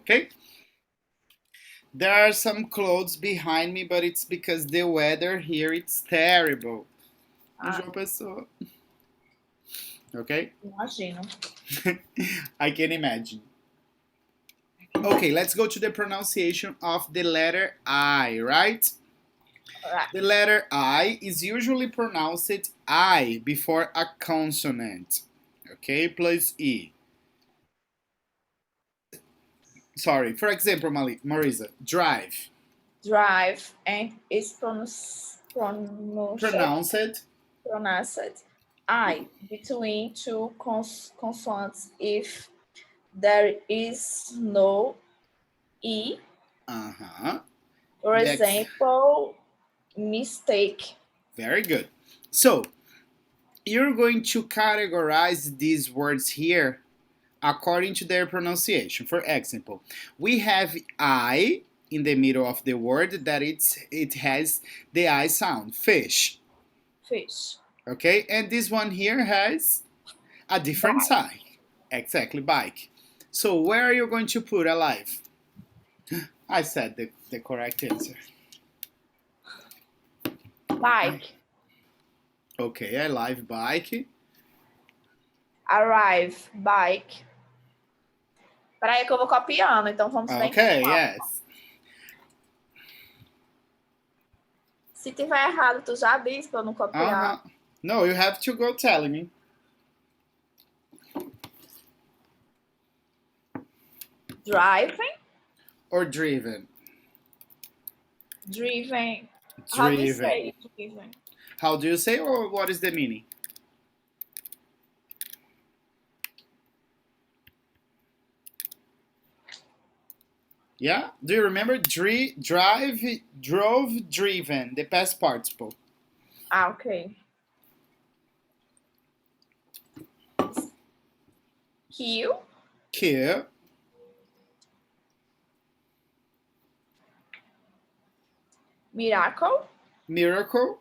okay? There are some clouds behind me, but it's because the weather here it's terrible. João Pessoa. Okay? Imagino. I can imagine. Okay, let's go to the pronunciation of the letter I, right? Right. The letter I is usually pronounced I before a consonant. Okay, plus E. Sorry, for example, Marisa, drive. Drive and is pronounced I between two consonants if there is no E. Uh-huh. For example, mistake. Very good. So, you're going to categorize these words here according to their pronunciation. For example, we have I in the middle of the word that it has the I sound, fish. Fish. Okay, and this one here has a different sign. Exactly, bike. So where are you going to put alive? I said the correct answer. Bike. Okay, alive, bike. Arrive, bike. Peraí que eu vou copiando, então vamos bem. Okay, yes. Se tiver errado, tu já diz pra eu não copiar. No, you have to go telling me. Driving? Or driven? Driven. How do you say driven? How do you say, or what is the meaning? Yeah? Do you remember drive, drove, driven, the past participle? Okay. Kill. Kill. Miracle. Miracle.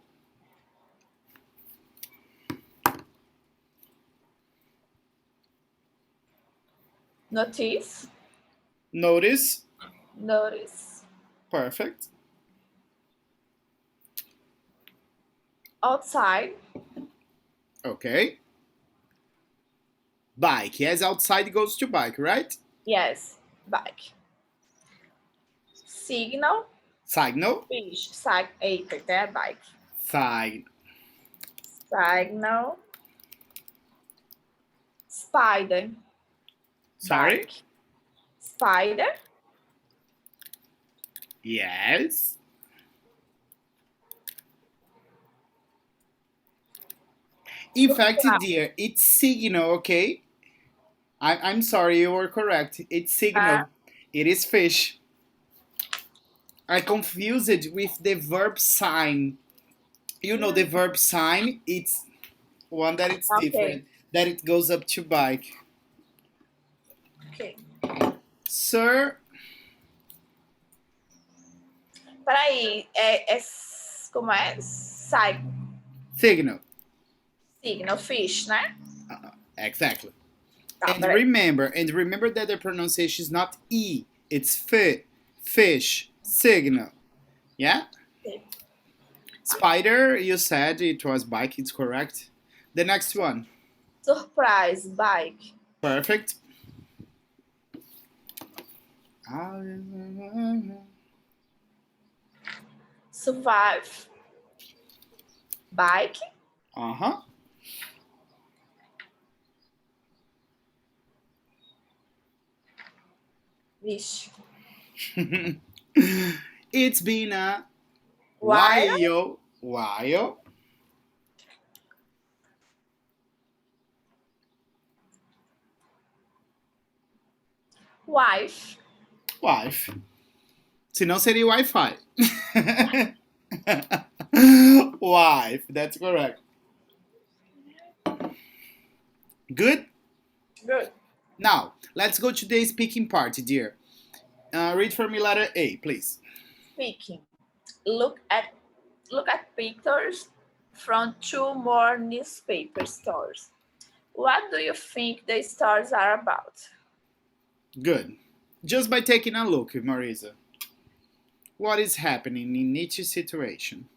Notice. Notice. Notice. Perfect. Outside. Okay. Bike. Yes, outside goes to bike, right? Yes, bike. Signal. Signal. Fish. Eita, é bike. Signal. Spider. Sorry? Bike. Spider. Yes. In fact, dear, it's signal, okay? I'm sorry, you were correct. It's signal. It is fish. I confused it with the verb sign. You know the verb sign, it's one that it's different, that it goes up to bike. Okay. Sir. Peraí, como é? Signal. Signal, fish, né? Exactly. And remember that the pronunciation is not E, it's fish, signal. Yeah? Okay. Spider, you said it was bike, it's correct. The next one. Surprise, bike. Perfect. Survive, bike. Uh-huh. Vixe. It's been a while. Wife. Senão seria Wi-Fi. Wife, that's correct. Good? Good. Now, let's go to the speaking part, dear. Read for me letter A, please. Speaking. Look at pictures from 2 more newspaper stores. What do you think the stores are about? Good. Just by taking a look, Marisa. What is happening in each situation?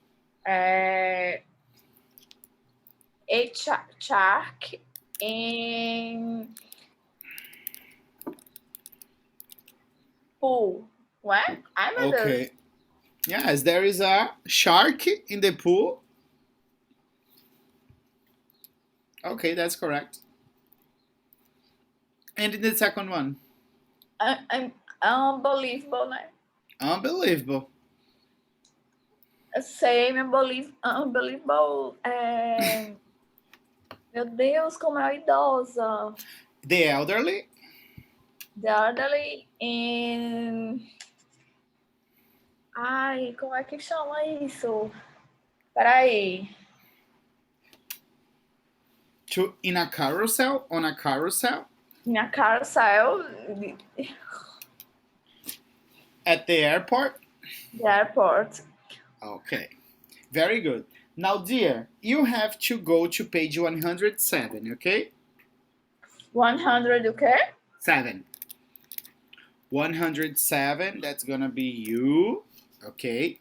A shark in pool. What? Ai, meu Deus. Okay. Yes, there is a shark in the pool. Okay, that's correct. And in the second one? Unbelievable, né? Unbelievable. Same unbelievable. Meu Deus, como é idosa. The elderly? The elderly in... Ai, como é que chama isso? Peraí. In a carousel? On a carousel? In a carousel. At the airport? The airport. Okay. Very good. Now, dear, you have to go to page 107, okay? 100 o quê? 7. 107, that's gonna be you, okay?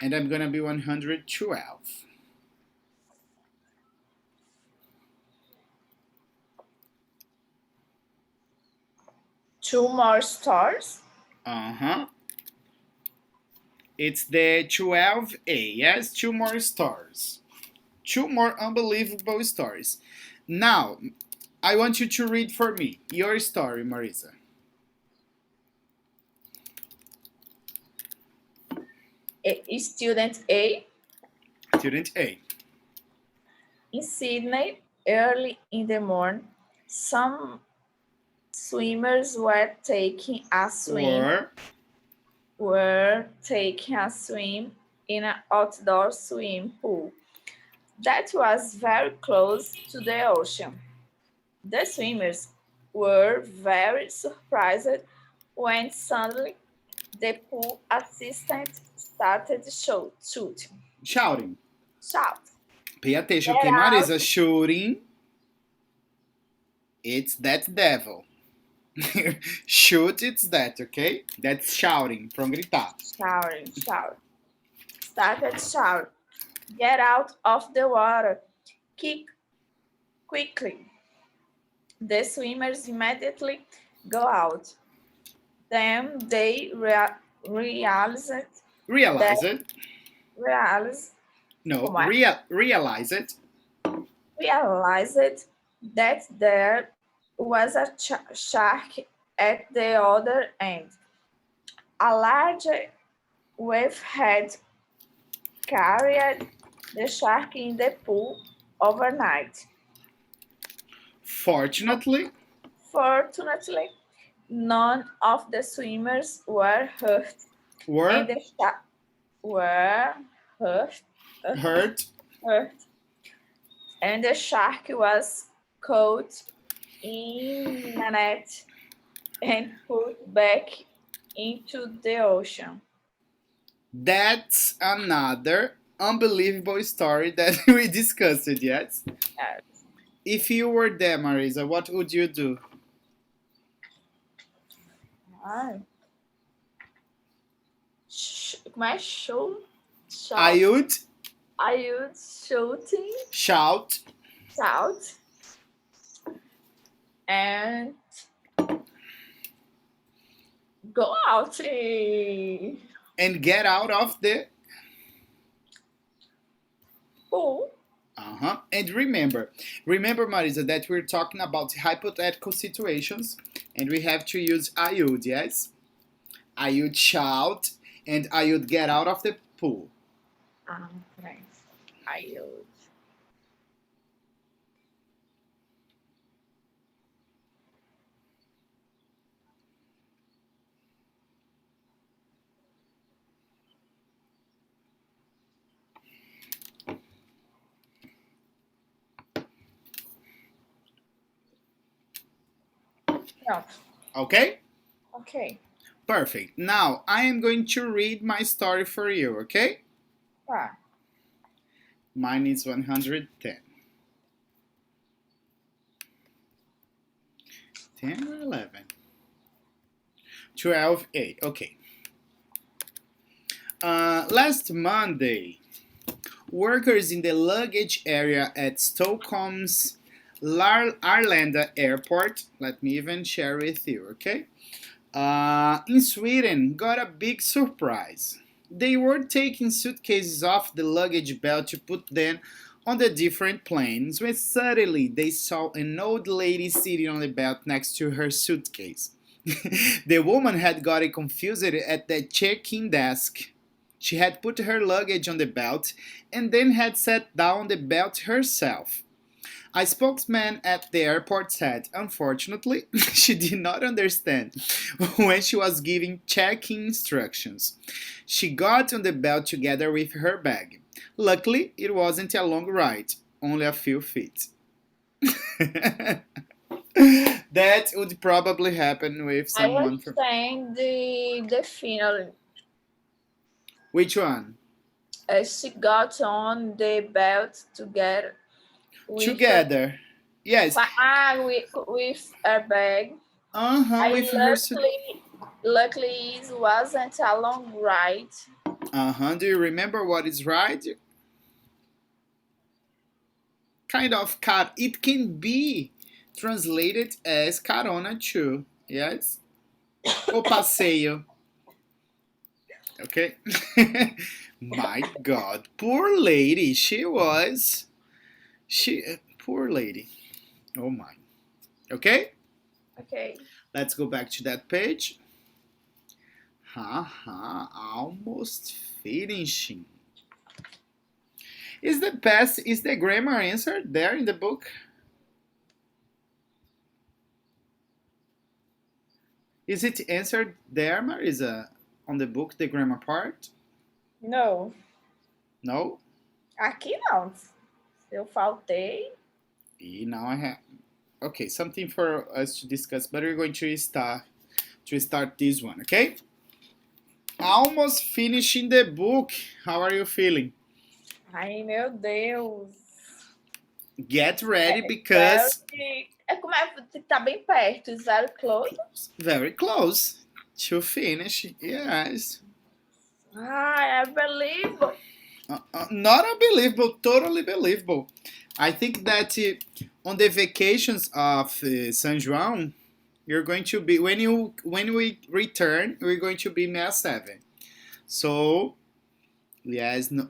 And I'm gonna be 112. Two more stars. Uh-huh. It's the 12A, yes? 2 more stars. 2 more unbelievable stories. Now, I want you to read for me your story, Marisa. Student A. Student A. In Sydney, early in the morning, some swimmers were taking a swim. Were taking a swim in an outdoor swimming pool that was very close to the ocean. The swimmers were very surprised when suddenly the pool assistant started shouting. Shout. Pay attention, okay, Marisa? Shooting. It's that devil. Shoot, it's that, okay? That's shouting, from gritar. Shouting. Started shouting. Get out of the water. Kick quickly. The swimmers immediately go out. Then they realize it. Realize it. That there was a shark at the other end. A large wave had carried the shark in the pool overnight. Fortunately, none of the swimmers were hurt. And the shark were hurt. And the shark was caught in a net and put back into the ocean. That's another unbelievable story that we discussed, yes? Yes. If you were there, Marisa, what would you do? Como é? Shout. I would shout and go out and get out of the pool. And remember, Marisa, that we're talking about hypothetical situations, and we have to use I would, yes? I would shout, and I would get out of the pool. Right. I would. No. Okay? Okay. Perfect. Now, I am going to read my story for you, okay? Mine is 110. 10 or 11? 12A. Okay. Last Monday, workers in the luggage area at Stockholm's Arlanda airport, let me even share with you, okay? In Sweden, got a big surprise. They were taking suitcases off the luggage belt to put them on the different planes when suddenly they saw an old lady sitting on the belt next to her suitcase. The woman had gotten confused at the check-in desk. She had put her luggage on the belt and then had sat down on the belt herself. A spokesman at the airport said, unfortunately, she did not understand when she was giving check-in instructions. She got on the belt together with her bag. Luckily, it wasn't a long ride, only a few feet. That would probably happen with I was someone from. saying the final. Which one? She got on the belt together with Together. Yes. with her bag. With her. Luckily, it wasn't a long ride. Do you remember what is right? Kind of car. It can be translated as carona too. Yes. O passeio. Okay. My God, poor lady. Poor lady. Oh my. Okay. Okay. Let's go back to that page. Almost finishing. Is the grammar answered there in the book? Is it answered there, Marisa, on the book, the grammar part? No. No? Aqui não. Eu faltei. Now I have. Okay, something for us to discuss, but we're going to start this one, okay? Almost finishing the book. How are you feeling? Ai, meu Deus. Get ready because Como tá bem perto, is very close. Very close to finish. Yes. I believe. Not unbelievable, totally believable. I think that on the vacations of San Juan, you're going to be when we return, we're going to be MEA6 So yes, no,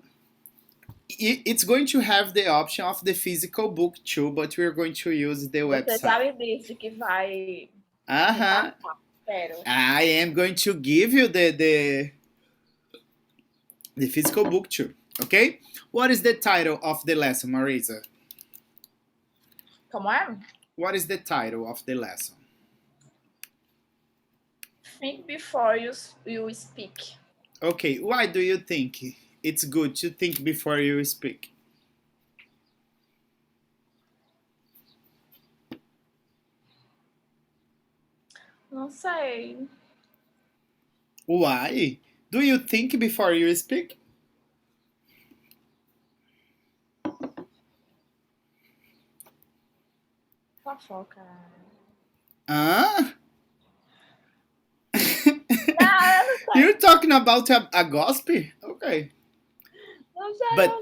it's going to have the option of the physical book too, but we're going to use the Você website. sabe disso que vai. I am going to give you the physical book too. Okay? What is the title of the lesson, Marisa? Como é? What is the title of the lesson? Think before you speak. Okay, why do you think it's good to think before you speak? Não sei. Why? Do you think before you speak? Fofoca. You're talking about a gospel? Okay. But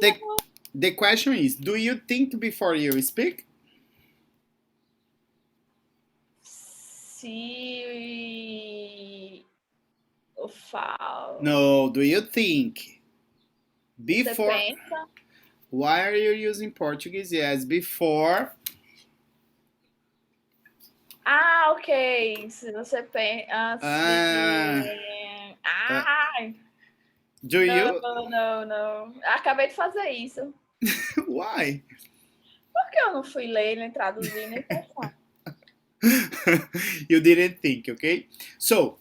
the question is, do you think before you speak? Se eu falo. No, do you think? Before. Você pensa? Why are you using Portuguese? Yes, before. Ok. Se você pensa. Do you? Não. Acabei de fazer isso. Why? Porque eu não fui ler, nem traduzir, nem pensar. You didn't think, okay? So,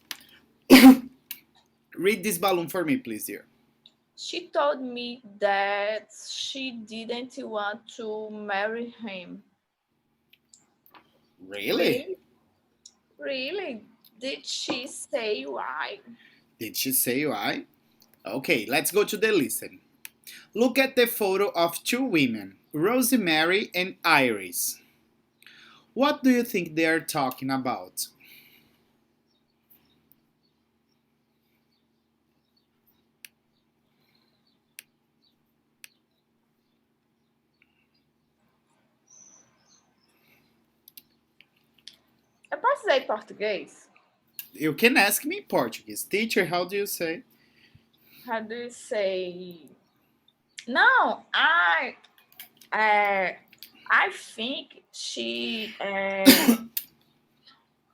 read this balloon for me, please, dear. She told me that she didn't want to marry him. Really? Really? Did she say why? Did she say why? Okay, let's go to the listen. Look at the photo of two women, Rosemary and Iris. What do you think they are talking about? Eu posso dizer em português? You can ask me Portuguese. Teacher, how do you say? How do you say? No, I think she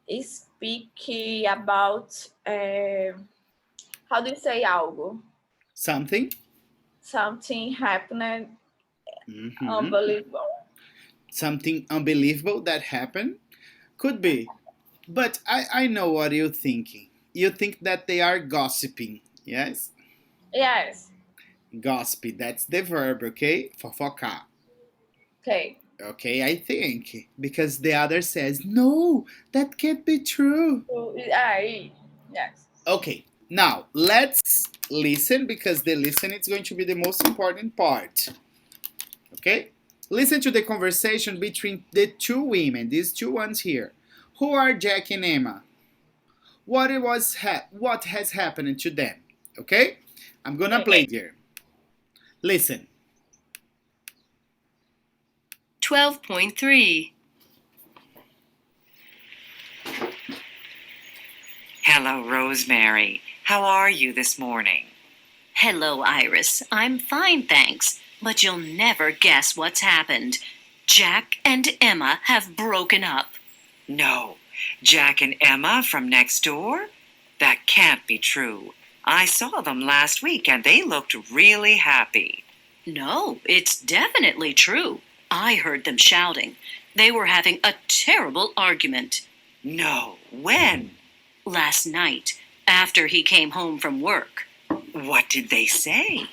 is speaking about how do you say algo? Something? Something happened Hmm. unbelievable. Something unbelievable that happened? Could be. But I know what you're thinking. You think that they are gossiping, yes? Yes. Gossip, that's the verb, okay? Fofocar. Okay. Okay, I think. Because the other says, no, that can't be true. So, yes. Okay, now let's listen because the listen is going to be the most important part. Okay? Listen to the conversation between the two women, these two ones here. Who are Jack and Emma? What has happened to them? Okay? I'm gonna Okay. play here. Listen. 12.3. Hello, Rosemary. How are you this morning? Hello, Iris. I'm fine, thanks. But you'll never guess what's happened. Jack and Emma have broken up. No. Jack and Emma from next door? That can't be true. I saw them last week and they looked really happy. No, it's definitely true. I heard them shouting. They were having a terrible argument. No. When? Last night, after he came home from work. What did they say?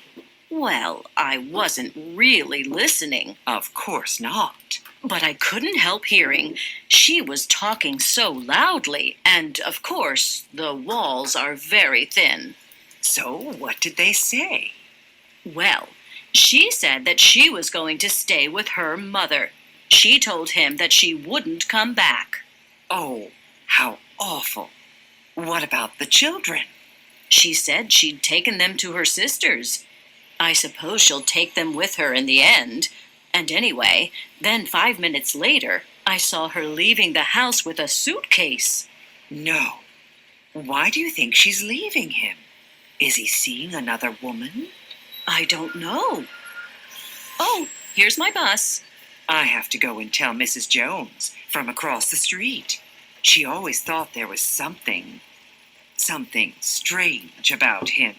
Well, I wasn't really listening. Of course not. But I couldn't help hearing. She was talking so loudly, and of course, the walls are very thin. So, what did they say? Well, she said that she was going to stay with her mother. She told him that she wouldn't come back. Oh, how awful. What about the children? She said she'd taken them to her sister's. I suppose she'll take them with her in the end. And anyway, then 5 minutes later, I saw her leaving the house with a suitcase. No. Why do you think she's leaving him? Is he seeing another woman? I don't know. Oh, here's my bus. I have to go and tell Mrs. Jones from across the street. She always thought there was something strange about him.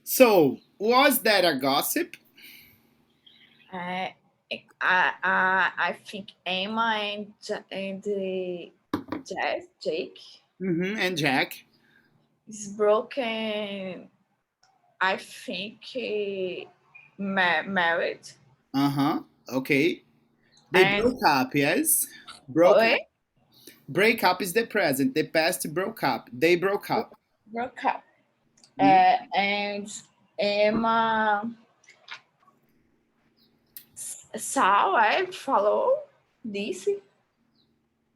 So, was that a gossip? I think Emma and Jake Mm-hmm. And Jack? is broken. I think married. Uh-huh. Okay. They And broke up, yes? Broke Oi? up. Break up is the present. The past broke up. They broke up. Broke up. Hmm? And Emma saw, falou, disse,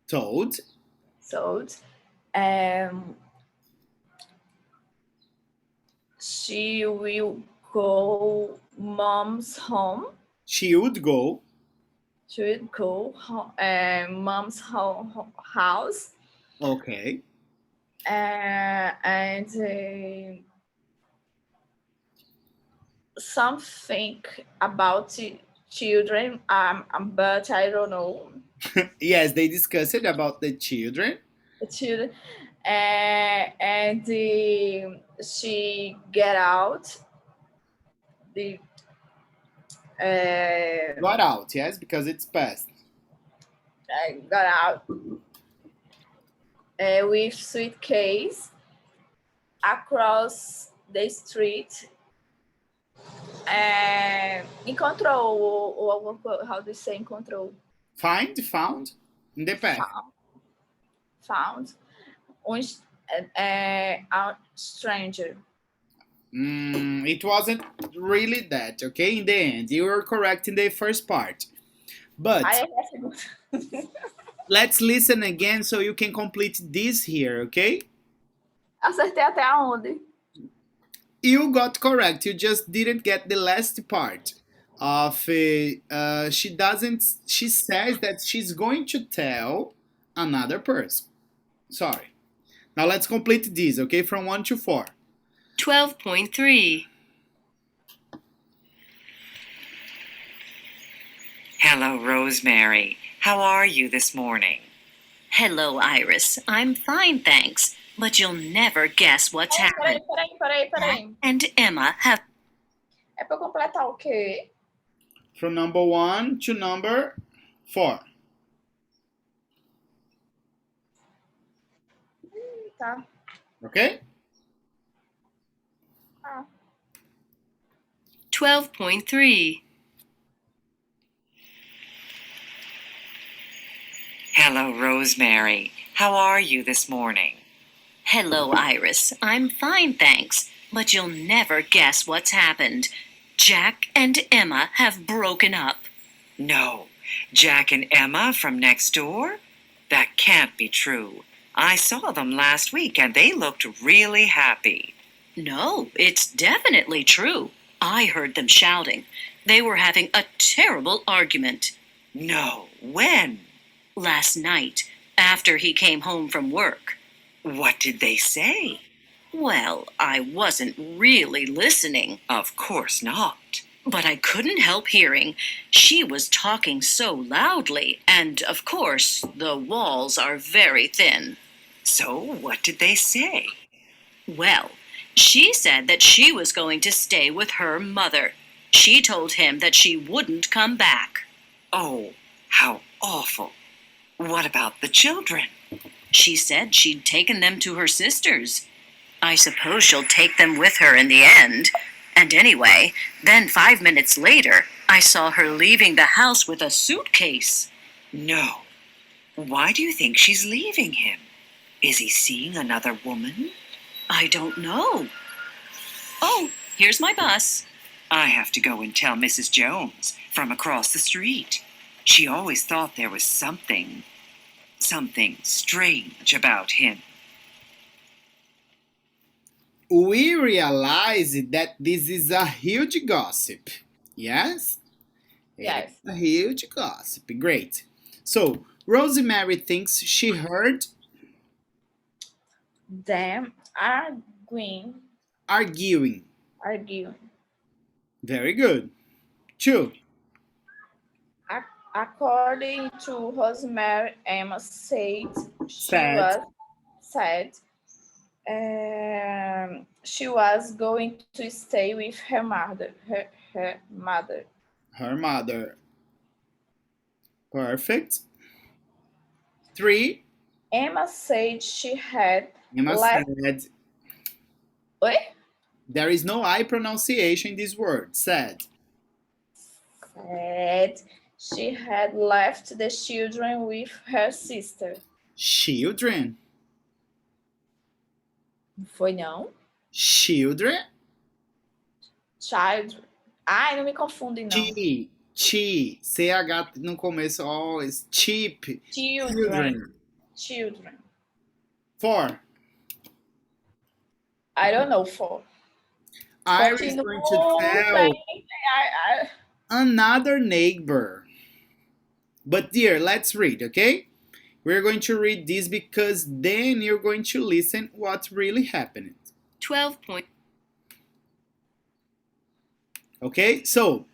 Told. sold. She will go mom's home. She would go. She will go mom's house. Okay. And something about children, but I don't know. Yes, they discussed it about the children. The children, and she get out. The Got out, yes, because it's past. got out with suitcase across the street. Encontrou ou alguma coisa, how do you say encontrou? Found in the past. Found a stranger. It wasn't really that, okay? In the end, you were correct in the first part. But let's listen again so you can complete this here, okay? Acertei até aonde? You got correct, you just didn't get the last part. of she says that she's going to tell another person. Sorry. Now let's complete this, okay? From 1 to 4. 12.3. Hello, Rosemary. How are you this morning? Hello, Iris. I'm fine, thanks. But you'll never guess what's happened. Peraí. And Emma have... É pra eu completar o quê? From number 1 to number 4. Tá. Okay? 12.3. Hello, Rosemary. How are you this morning? Hello, Iris. I'm fine, thanks. But you'll never guess what's happened. Jack and Emma have broken up. No. Jack and Emma from next door? That can't be true. I saw them last week and they looked really happy. No, it's definitely true. I heard them shouting. They were having a terrible argument. No. When? Last night, after he came home from work. What did they say? Well, I wasn't really listening. Of course not. But I couldn't help hearing. She was talking so loudly, and of course, the walls are very thin. So, what did they say? Well, she said that she was going to stay with her mother. She told him that she wouldn't come back. Oh, how awful. What about the children? She said she'd taken them to her sisters. I suppose she'll take them with her in the end. And anyway, then 5 minutes later, I saw her leaving the house with a suitcase. No. Why do you think she's leaving him? Is he seeing another woman? I don't know. Oh, here's my bus. I have to go and tell Mrs. Jones from across the street. She always thought there was something strange about him. We realize that this is a huge gossip. Yes? Yes. It's a huge gossip. Great. So, Rosemary thinks she heard Them arguing. arguing. Very good. 2. According to Rosemary, Emma said she was going to stay with her mother. Her mother. Perfect. 3. Emma said she had Emma left. said. Oi? There is no I pronunciation in this word. Said. Said she had left the children with her sister. Children. Não foi, não? Children. Child. Ai, não me confundem, não. CH no começo. Oh, it's cheap. Children. 4. I don't know 4. Iris is going to tell another neighbor. But dear, let's read, okay? We're going to read this because then you're going to listen what's really happening. 12. Okay, so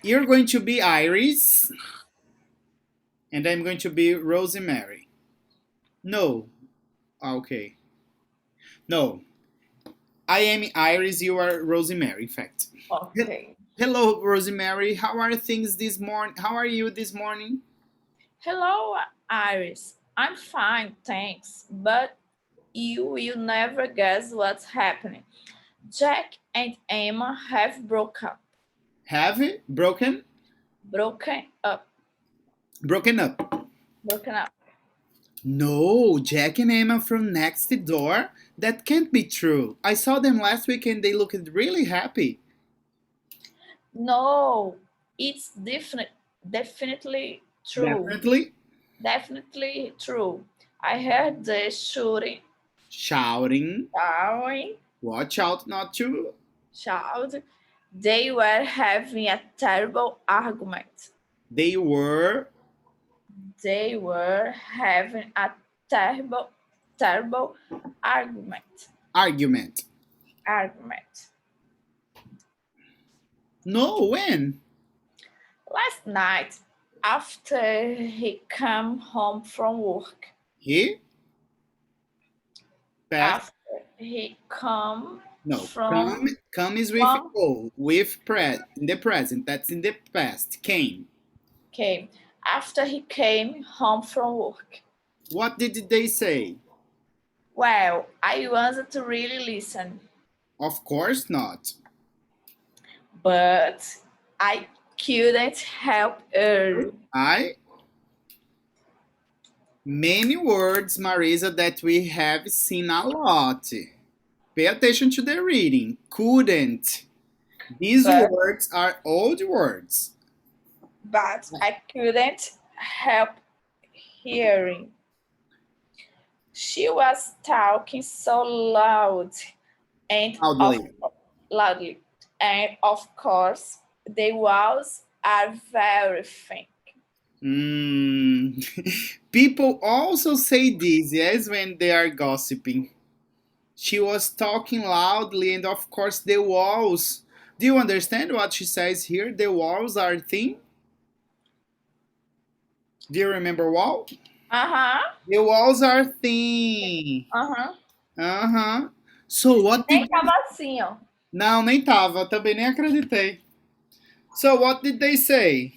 you're going to be Iris and I'm going to be Rosemary. No. Okay. No. I am Iris, you are Rosemary, in fact. Okay. Hello, Rosemary. How are things this morning? How are you this morning? Hello, Iris. I'm fine, thanks. But you will never guess what's happening. Jack and Emma have broken up. Have it? Broken? Broken up. Broken up. Broken up. No, Jack and Emma from next door? That can't be true. I saw them last week and they looked really happy. No, it's definitely true. Definitely true. I heard the shouting. Shouting. Watch out not to. Shout. They were having a terrible argument. They were They were having a terrible argument. argument. Argument. No, when? Last night, after he came home from work. He? Past? After he come No. from Come is with from O, with in the present. That's in the past. Came. came. After he came home from work. What did they say? Well, I wanted to really listen, Of course not. but I couldn't help her. Many words, Marisa, that we have seen a lot. Pay attention to the reading. Couldn't. These But words are old words. but I couldn't help hearing. She was talking so and of, Loudly. loudly, and of course the walls are very thin. People also say this, yes, when they are gossiping. She was talking loudly, and of course, the walls. Do you understand what she says here? The walls are thin. Do you remember wall? Uh-huh. The walls are thin. Uh-huh. Aham. So what Nem did. tava assim, ó. Não, nem tava. Eu também nem acreditei. So what did they say?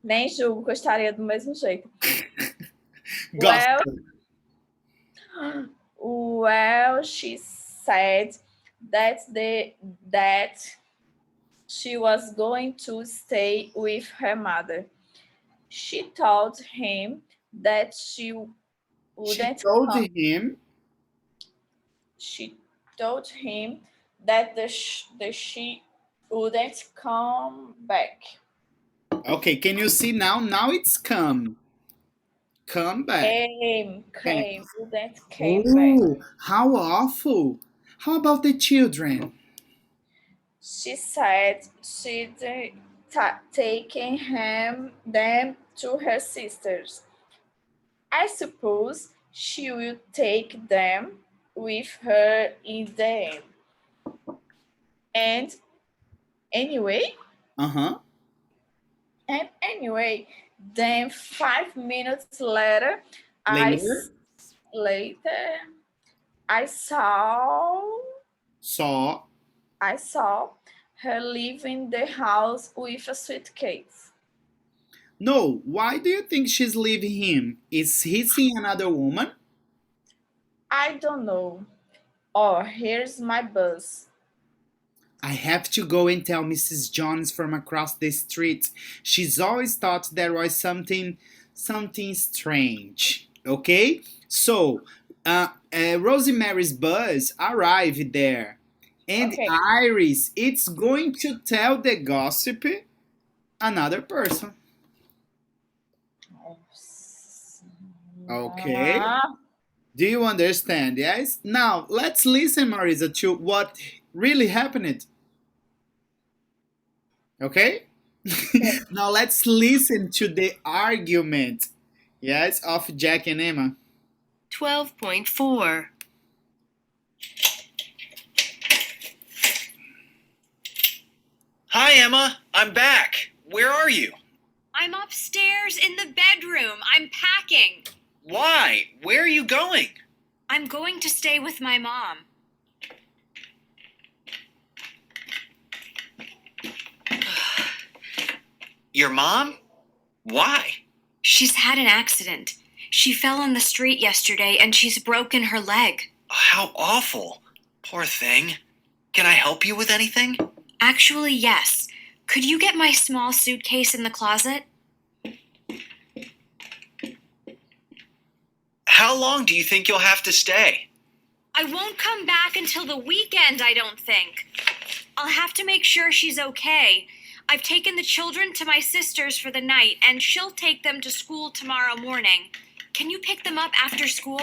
Nem julgo que eu estaria do mesmo jeito. Gossip. Well, she said that she was going to stay with her mother. She told him that she wouldn't come. She told him that she wouldn't come back. Okay, can you see now? Now it's come. Come back. Wouldn't came back. How awful. How about the children? She said she'd taken them to her sisters. I suppose she will take them with her in the end. And anyway, then 5 minutes later, I saw her leaving the house with a suitcase. No, why do you think she's leaving him? Is he seeing another woman? I don't know. Oh, here's my bus. I have to go and tell Mrs. Jones from across the street. She's always thought there was something strange. Okay? So, Rosemary's bus arrived there. And Okay. Iris, it's going to tell the gossip another person. Okay? Do you understand? Yes? Now, let's listen, Marisa, to what really happened. Okay? Now, let's listen to the argument, yes, of Jack and Emma. 12.4. Hi, Emma. I'm back. Where are you? I'm upstairs in the bedroom. I'm packing. Why? Where are you going? I'm going to stay with my mom. Your mom? Why? She's had an accident. She fell on the street yesterday and she's broken her leg. How awful. Poor thing. Can I help you with anything? Actually, yes. Could you get my small suitcase in the closet? How long do you think you'll have to stay? I won't come back until the weekend, I don't think. I'll have to make sure she's okay. I've taken the children to my sister's for the night, and she'll take them to school tomorrow morning. Can you pick them up after school?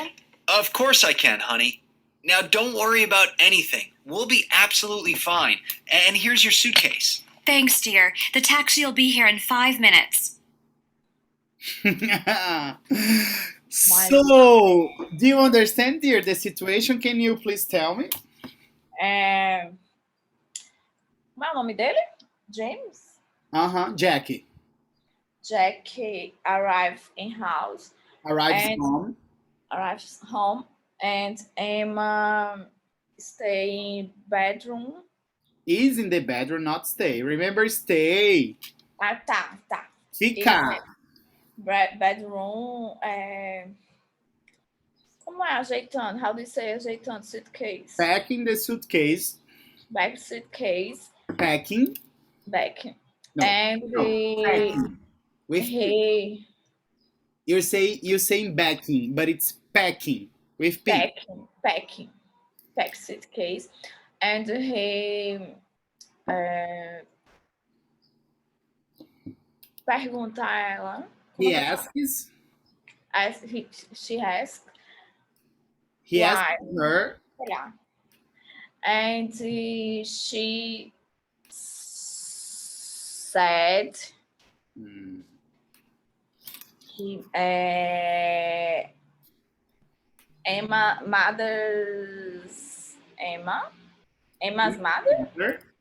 Of course I can, honey. Now, don't worry about anything. We'll be absolutely fine. And here's your suitcase. Thanks, dear. The taxi will be here in 5 minutes. So, do you understand, dear, the situation? Can you please tell me? Como é o nome dele? James? Jackie. Jack arrives in house. Arrives home. Arrives home, and Emma stay in bedroom. Is in the bedroom, not stay. Remember, stay. Tá. Ficar. Bedroom. Como é ajeitando? How do you say ajeitando? Suitcase. Packing the suitcase. Back suitcase. Packing. Back. No. And Packing. With you're saying backing, but it's packing with P. Packing. Pack suitcase. And he pergunta a ela. He asks. She asks. He asks her. Yeah. And she said Emma's mother.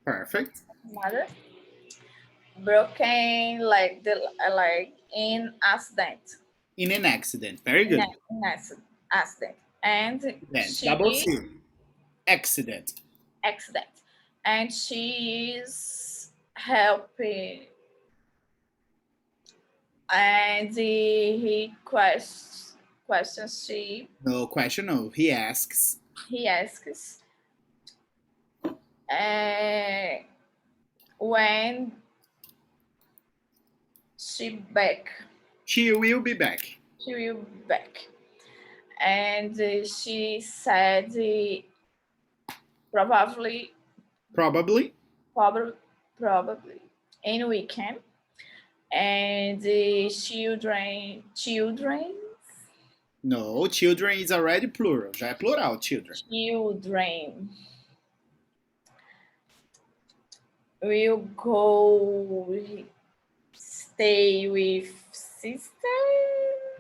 Perfect. Mother broken like in accident. In an accident. Very good. In accident. And then double C. Accident. And she is helping. And he questions she. No question. No. He asks. When she back. She will be back. And she said probably in weekend. And the children. No, children is already plural. Já é plural, children. Children will go stay with sister.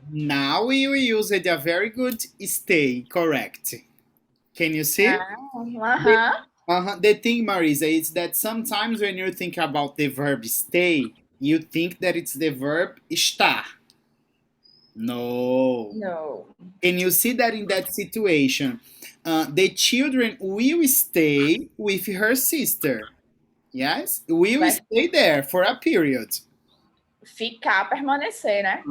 Now we will use it. A very good stay. Correct. Can you see? The thing, Marisa, is that sometimes when you think about the verb stay, you think that it's the verb estar. No. Can you see that in that situation? The children will stay with her sister. Yes? Will stay there for a period. Ficar, permanecer, né?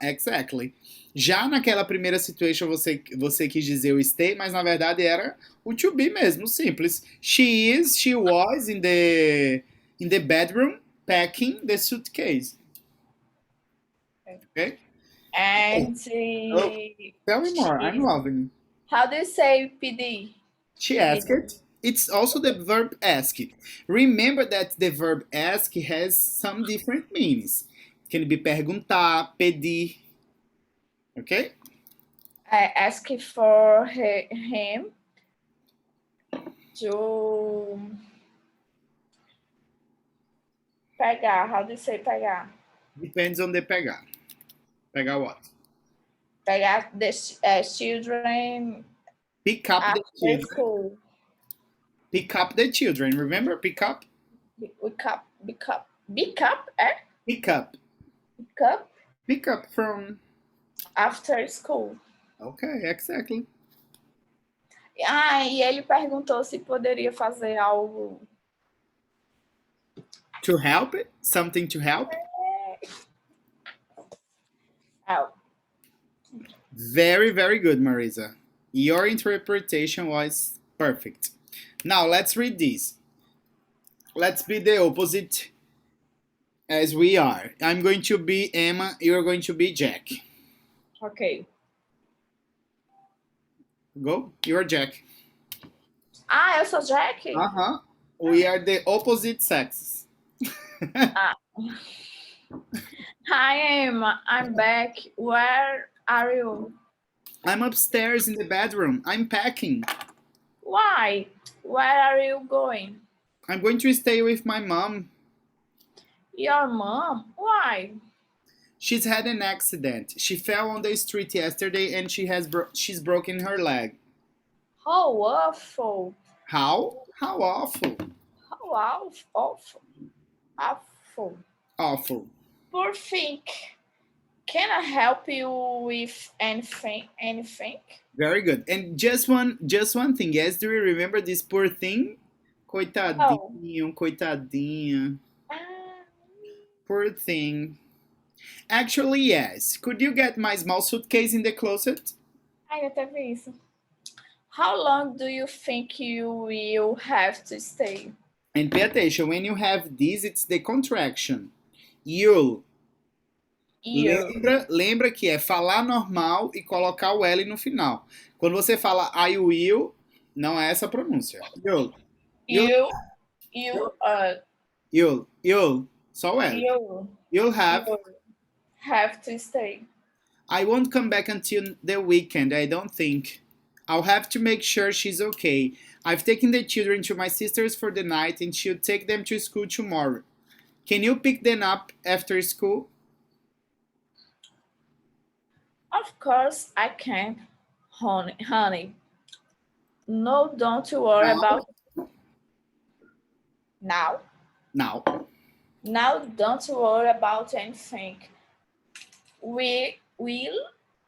Exactly. Já naquela primeira situation você quis dizer o stay, mas na verdade era o to be mesmo, simples. She was in the bedroom packing the suitcase. Okay? And tell me more. I'm loving. How do you say pedir? She asked it. It's also the verb ask. Remember that the verb ask has some different meanings. It can be perguntar, pedir. Okay? I ask for him to pegar. How do you say pegar? Depends on the pegar. Pegar what? Pegar the children. Pick up the children. School. Pick up the children. Remember, pick up? Pick up, eh? Pick up from... After school. Okay, exactly. E ele perguntou se poderia fazer algo... To help it? Something to help? Help. Very, very good, Marisa. Your interpretation was perfect. Now, let's read this. Let's be the opposite as we are. I'm going to be Emma, you're going to be Jack. Okay. Go, you're Jack. Eu sou Jack? We are the opposite sexes. Hi, Emma. I'm back. Where are you? I'm upstairs in the bedroom. I'm packing. Why? Where are you going? I'm going to stay with my mom. Your mom? Why? She's had an accident. She fell on the street yesterday and she's broken her leg. How awful. How? How awful. How awful. Awful. Awful. Poor thing. Can I help you with anything? Anything? Very good. And just one thing. Yes, do you remember this poor thing? Oh. Coitadinho, coitadinha. Ah, Poor thing. Actually, yes. Could you get my small suitcase in the closet? ai, até vi isso. How long do you think you will have to stay? And pay attention, when you have this, it's the contraction. You'll. You. Lembra que é falar normal e colocar o L no final. Quando você fala I will, não é essa a pronúncia. You'll. You'll. You, You'll. Só o L. You'll have. you have to stay. I won't come back until the weekend, I don't think. I'll have to make sure she's okay. I've taken the children to my sister's for the night and she'll take them to school tomorrow. Can you pick them up after school? Of course I can, honey. No, don't worry Now. about now. Now. Now, don't worry about anything. We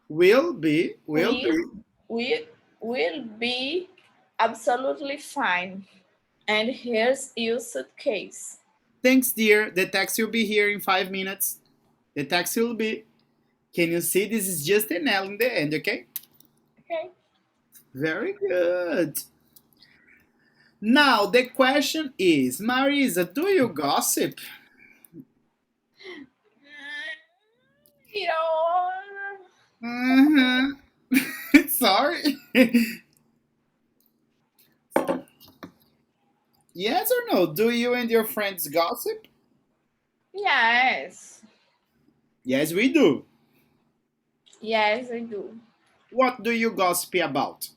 Will be. will be absolutely fine. And here's your suitcase. Thanks, dear. The taxi will be here in 5 minutes. The taxi will be. Can you see? This is just an L in the end, okay? Okay. Very good. Now, the question is, Marisa, do you gossip? You know, Mm-hmm. Sorry. Yes or no? Do you and your friends gossip? yes. Yes, we do. Yes, I do. What do you gossip about?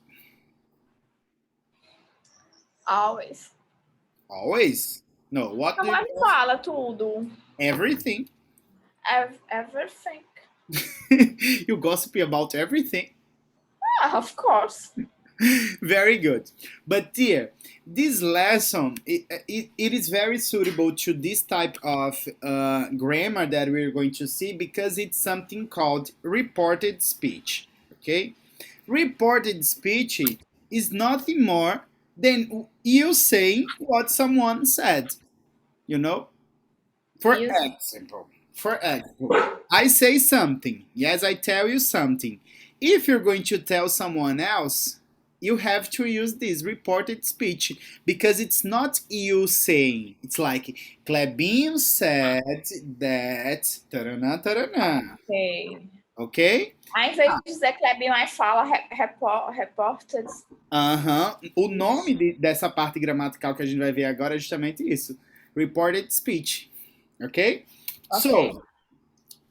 Always. Always. No, what do Mas you fala tudo. Everything. Everything. You gossip about everything. Of course. Very good. But dear, this lesson it is very suitable to this type of grammar that we're going to see because it's something called reported speech. Okay, reported speech is nothing more than you saying what someone said. You know, for You example, I say something. Yes, I tell you something. If you're going to tell someone else, you have to use this reported speech because it's not you saying. It's like Klebinho said that. Tarana, tarana. okay. Ok? Ao invés de dizer Klebinho, aí fala reported. Aham. O nome dessa parte gramatical que a gente vai ver agora é justamente isso. Reported speech. Ok? So,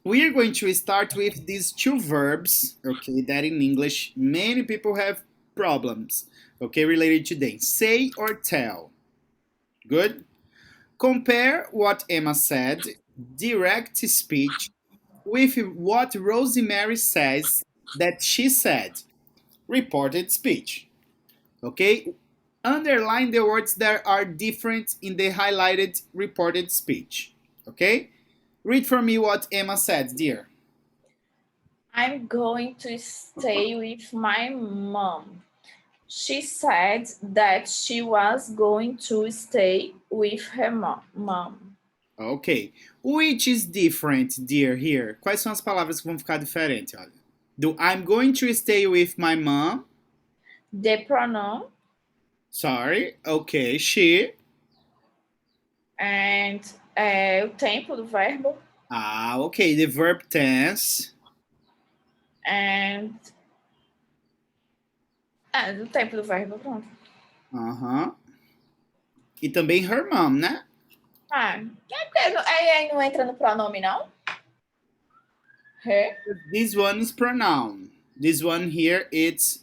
we are going to start with these two verbs, okay, that in English many people have problems, okay, related to them. Say or tell. Good? Compare what Emma said, direct speech, with what Rosemary says that she said, reported speech. Okay? Underline the words that are different in the highlighted reported speech. Okay? Read for me what Emma said, dear. I'm going to stay with my mom. She said that she was going to stay with her mom. Ok. Which is different, dear, here? Quais são as palavras que vão ficar diferentes? Olha. Do I'm going to stay with my mom. The pronoun. Sorry. Ok. She. And o tempo do verbo. Ah, ok. The verb tense. And o tempo do verbo, pronto. Aham. E também her mom, né? Aí não entra no pronome, não? Her. This one is pronoun. This one here, it's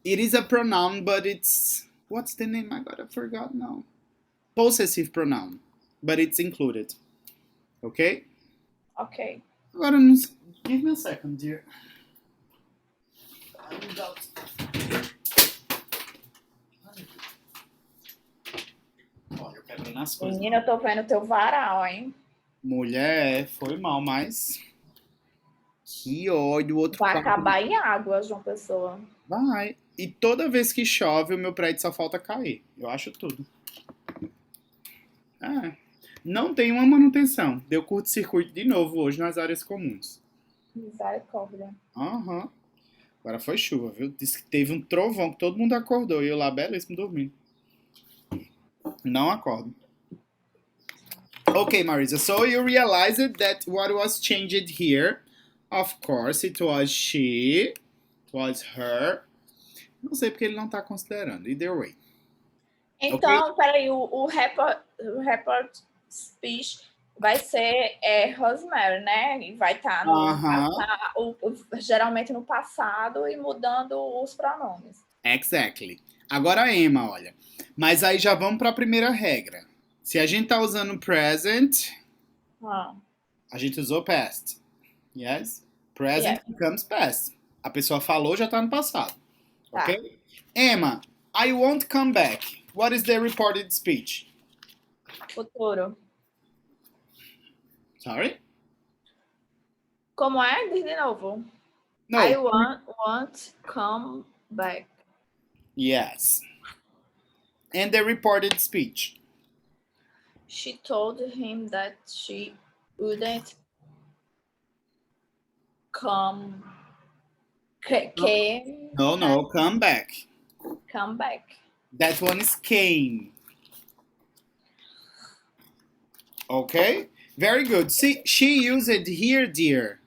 It is a pronoun, but it's what's the name? I forgot now. Possessive pronoun, but it's included. Okay? Ok. Agora não sei. Give me a second, dear. Olha, eu quero ler nas coisas. Menina, eu tô vendo teu varal, hein? Mulher, foi mal, mas. Que ódio, o outro Vai quarto. acabar em água, João Pessoa. Vai. E toda vez que chove, o meu prédio só falta cair. Eu acho tudo. É. Não tem uma manutenção. Deu curto-circuito de novo hoje nas áreas comuns. Misericórdia. Aham. Agora foi chuva, viu? Disse que teve um trovão que todo mundo acordou. E eu lá, belíssimo, dormindo. Não acordo. Okay, Marisa. So you realized that what was changed here, of course, it was she, it was her. Não sei porque ele não tá considerando. Either way. Então, peraí, o report speech vai ser Rosemary, né? E vai estar geralmente no passado e mudando os pronomes. Exactly. Agora a Emma, olha. Mas aí já vamos para a primeira regra. Se a gente tá usando present, a gente usou past. Yes? Present becomes past. A pessoa falou, já tá no passado. Tá. Ok? Emma, I won't come back. What is the reported speech? Futuro. Sorry? Como é? Diz de novo. No. I won't come back. Yes. And the reported speech? She told him that she wouldn't come. No, come back. Come back. That one is came. Ok? Very good. See, she used it here, dear.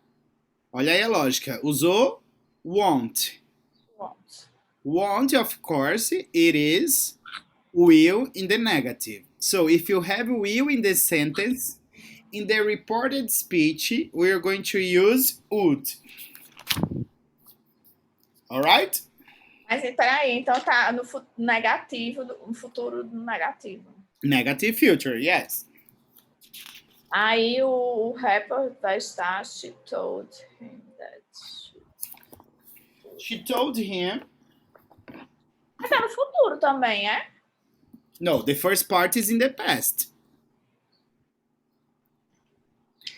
Olha aí a lógica. Usou won't. Won't, of course, it is will in the negative. So if you have will in the sentence, in the reported speech, we are going to use would. Alright? Mas peraí, então tá no negativo, no futuro negativo. Negative future, yes. Aí o rapper vai estar, she told him that. She told him. Mas tá no futuro também, é? No, the first part is in the past.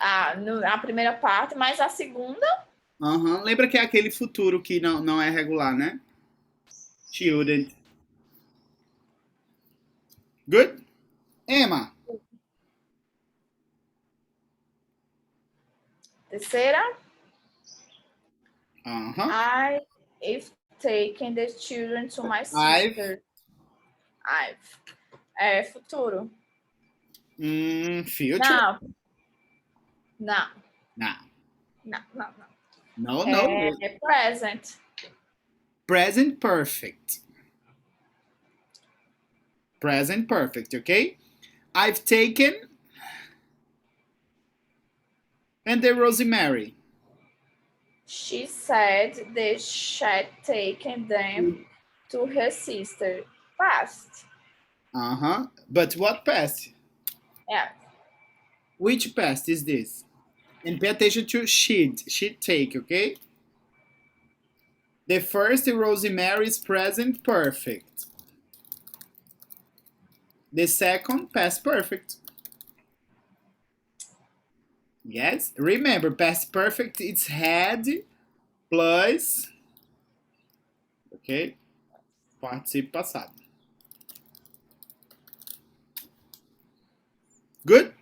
A primeira parte, mas a segunda? Lembra que é aquele futuro que não é regular, né? She wouldn't. Good? Emma. Terceira? I've taken the children to my sister. É futuro. Future? Não. No. É present. Present perfect. Present perfect, okay? I've taken. And the Rosemary. She said that she had taken them to her sister. Past. But what past? Yeah. Which past is this? And pay attention to she'd take, okay? The first Rosemary is present perfect. The second past perfect. Yes, remember past perfect it's had plus, ok? Participe passado. Good?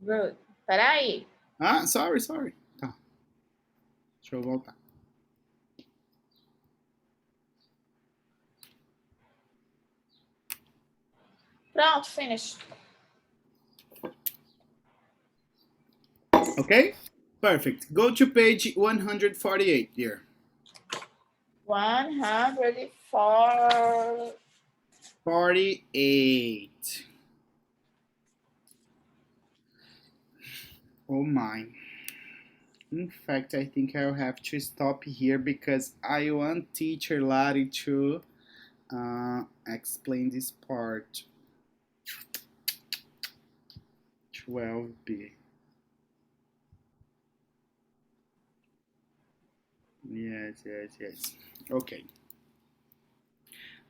Good. Peraí. Sorry. Tá. Deixa eu voltar. Pronto, finish. Okay? Perfect. Go to page 148 here. 104. 48. Oh my. In fact, I think I'll have to stop here because I want teacher Lari to explain this part. 12b. Yes, yes, yes. Okay.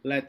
Let